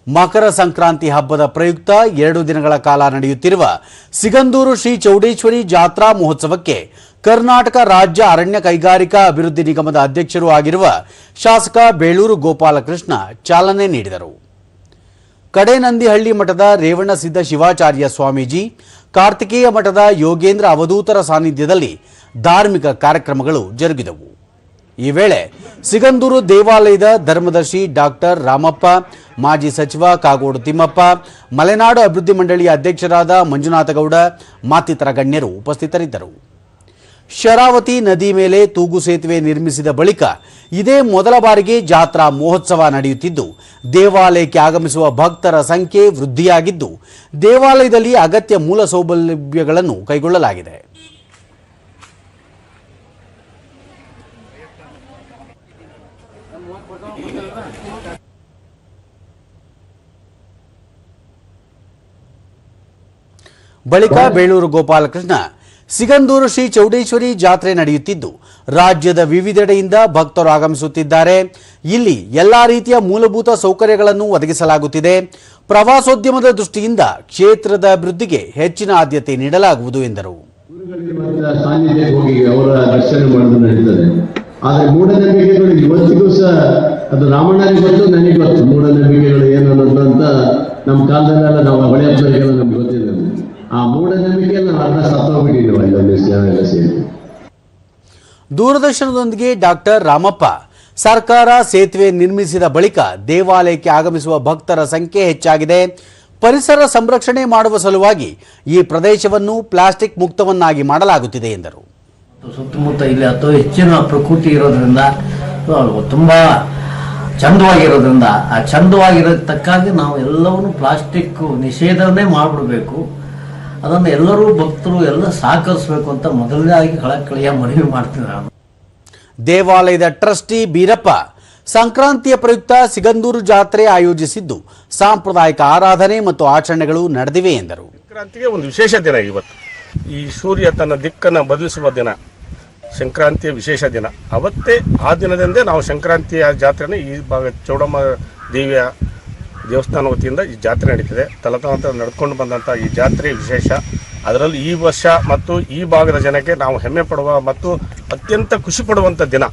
ಮಕರ ಸಂಕ್ರಾಂತಿ ಹಬ್ಬದ ಪ್ರಯುಕ್ತ 2 ದಿನಗಳ ಕಾಲ ನಡೆಯುತ್ತಿರುವ ಸಿಗಂದೂರು ಶ್ರೀ ಚೌಡೇಶ್ವರಿ ಜಾತ್ರಾ ಮಹೋತ್ಸವಕ್ಕೆ ಕರ್ನಾಟಕ ರಾಜ್ಯ ಅರಣ್ಯ ಕೈಗಾರಿಕಾ ಅಭಿವೃದ್ಧಿ ನಿಗಮದ ಅಧ್ಯಕ್ಷರೂ ಆಗಿರುವ ಶಾಸಕ ಬೇಳೂರು ಗೋಪಾಲಕೃಷ್ಣ ಚಾಲನೆ ನೀಡಿದರು. ಕಡೇನಂದಿಹಳ್ಳಿ ಮಠದ ರೇವಣಸಿದ್ಧ ಶಿವಾಚಾರ್ಯ ಸ್ವಾಮೀಜಿ, ಕಾರ್ತಿಕೇಯ ಮಠದ ಯೋಗೇಂದ್ರ ಅವಧೂತರ ಸಾನ್ನಿಧ್ಯದಲ್ಲಿ ಧಾರ್ಮಿಕ ಕಾರ್ಯಕ್ರಮಗಳು ಜರುಗಿದವು. ಈ ವೇಳೆ ಸಿಗಂದೂರು ದೇವಾಲಯದ ಧರ್ಮದರ್ಶಿ ಡಾಕ್ಟರ್ ರಾಮಪ್ಪ, ಮಾಜಿ ಸಚಿವ ಕಾಗೋಡು ತಿಮ್ಮಪ್ಪ, ಮಲೆನಾಡು ಅಭಿವೃದ್ಧಿ ಮಂಡಳಿಯ ಅಧ್ಯಕ್ಷರಾದ ಮಂಜುನಾಥಗೌಡ ಮತ್ತಿತರ ಗಣ್ಯರು ಉಪಸ್ಥಿತರಿದ್ದರು. ಶರಾವತಿ ನದಿ ಮೇಲೆ ತೂಗು ಸೇತುವೆ ನಿರ್ಮಿಸಿದ ಬಳಿಕ ಇದೇ ಮೊದಲ ಬಾರಿಗೆ ಜಾತ್ರಾ ಮಹೋತ್ಸವ ನಡೆಯುತ್ತಿದ್ದು, ದೇವಾಲಯಕ್ಕೆ ಆಗಮಿಸುವ ಭಕ್ತರ ಸಂಖ್ಯೆ ವೃದ್ಧಿಯಾಗಿದ್ದು, ದೇವಾಲಯದಲ್ಲಿ ಅಗತ್ಯ ಮೂಲ ಸೌಲಭ್ಯಗಳನ್ನು ಕೈಗೊಳ್ಳಲಾಗಿದೆ. ಬಳಿಕ ಬೇಳೂರು ಗೋಪಾಲಕೃಷ್ಣ, ಸಿಗಂದೂರು ಶ್ರೀ ಚೌಡೇಶ್ವರಿ ಜಾತ್ರೆ ನಡೆಯುತ್ತಿದ್ದು, ರಾಜ್ಯದ ವಿವಿಧೆಡೆಯಿಂದ ಭಕ್ತರು ಆಗಮಿಸುತ್ತಿದ್ದಾರೆ. ಇಲ್ಲಿ ಎಲ್ಲಾ ರೀತಿಯ ಮೂಲಭೂತ ಸೌಕರ್ಯಗಳನ್ನು ಒದಗಿಸಲಾಗುತ್ತಿದೆ. ಪ್ರವಾಸೋದ್ಯಮದ ದೃಷ್ಟಿಯಿಂದ ಕ್ಷೇತ್ರದ ಅಭಿವೃದ್ಧಿಗೆ ಹೆಚ್ಚಿನ ಆದ್ಯತೆ ನೀಡಲಾಗುವುದು ಎಂದರು. ಆದರೆ ಮೂಢನಂಬಿಕೆಗಳು ಇವತ್ತಿಗೂ ಸಹ ಅದು ರಾಮಣ್ಣನಿಗೆ ಗೊತ್ತು, ನನಗೆ ಗೊತ್ತು ಮೂಢನಂಬಿಕೆಗಳು ಏನು ಅನ್ನೋದು ಅಂತ. ನಮ್ಮ ಕಾಲದಲ್ಲೆಲ್ಲ ನಾವು ಹೊಳೆಯಪ್ಪರಿಗೆಲ್ಲ ನಮ್ಗೆ ಗೊತ್ತಿಲ್ಲ. ಆ ಮೂಢನಂಬಿಕೆಯನ್ನು ಅರ್ಧ ಸತ್ತೋಗ್ಬಿಟ್ಟಿದ್ದೀವಿ ಅಲ್ಲೊಂದು ಜನ ಸೇರಿ. ದೂರದರ್ಶನದೊಂದಿಗೆ ಡಾಕ್ಟರ್ ರಾಮಪ್ಪ, ಸರ್ಕಾರ ಸೇತುವೆ ನಿರ್ಮಿಸಿದ ಬಳಿಕ ದೇವಾಲಯಕ್ಕೆ ಆಗಮಿಸುವ ಭಕ್ತರ ಸಂಖ್ಯೆ ಹೆಚ್ಚಾಗಿದೆ. ಪರಿಸರ ಸಂರಕ್ಷಣೆ ಮಾಡುವ ಸಲುವಾಗಿ ಈ ಪ್ರದೇಶವನ್ನು ಪ್ಲಾಸ್ಟಿಕ್ ಮುಕ್ತವನ್ನಾಗಿ ಮಾಡಲಾಗುತ್ತಿದೆ ಎಂದರು. ಸುತ್ತಮುತ್ತ ಇಲ್ಲಿ ಅಥವಾ ಹೆಚ್ಚಿನ ಪ್ರಕೃತಿ ಇರೋದ್ರಿಂದ ತುಂಬಾ ಚಂದವಾಗಿರೋದ್ರಿಂದ ಆ ಚಂದವಾಗಿರೋದಕ್ಕಾಗಿ ನಾವು ಎಲ್ಲವನ್ನೂ ಪ್ಲಾಸ್ಟಿಕ್ ನಿಷೇಧನೆ ಮಾಡಿಬಿಡ್ಬೇಕು. ಅದನ್ನು ಎಲ್ಲರೂ ಭಕ್ತರು ಎಲ್ಲ ಸಹಕರಿಸಬೇಕು ಅಂತ ಮೊದಲನೇದಾಗಿ ಕಳಕಳಿಯ ಮನವಿ ಮಾಡ್ತೀನಿ ನಾನು. ದೇವಾಲಯದ ಟ್ರಸ್ಟಿ ಬೀರಪ್ಪ, ಸಂಕ್ರಾಂತಿಯ ಪ್ರಯುಕ್ತ ಸಿಗಂದೂರು ಜಾತ್ರೆ ಆಯೋಜಿಸಿದ್ದು, ಸಾಂಪ್ರದಾಯಿಕ ಆರಾಧನೆ ಮತ್ತು ಆಚರಣೆಗಳು ನಡೆದಿವೆ ಎಂದರು. ಸಂಕ್ರಾಂತಿಗೆ ಒಂದು ವಿಶೇಷ ದಿನ ಇವತ್ತು. ಈ ಸೂರ್ಯ ತನ್ನ ದಿಕ್ಕನ್ನು ಬದಲಿಸುವ ದಿನ ಸಂಕ್ರಾಂತಿಯ ವಿಶೇಷ ದಿನ. ಅವತ್ತೇ ಆ ದಿನದಂದೇ ನಾವು ಸಂಕ್ರಾಂತಿಯ ಜಾತ್ರೆನ ಈ ಭಾಗ ಚೌಡಮ್ಮ ದೇವಿಯ ದೇವಸ್ಥಾನ ವತಿಯಿಂದ ಈ ಜಾತ್ರೆ ನಡೀತಿದೆ. ತಲತಲಾಂತರ ನಡ್ಕೊಂಡು ಬಂದಂಥ ಈ ಜಾತ್ರೆ ವಿಶೇಷ. ಅದರಲ್ಲಿ ಈ ವರ್ಷ ಮತ್ತು ಈ ಭಾಗದ ಜನಕ್ಕೆ ನಾವು ಹೆಮ್ಮೆ ಪಡುವ ಮತ್ತು ಅತ್ಯಂತ ಖುಷಿ ಪಡುವಂಥ ದಿನ.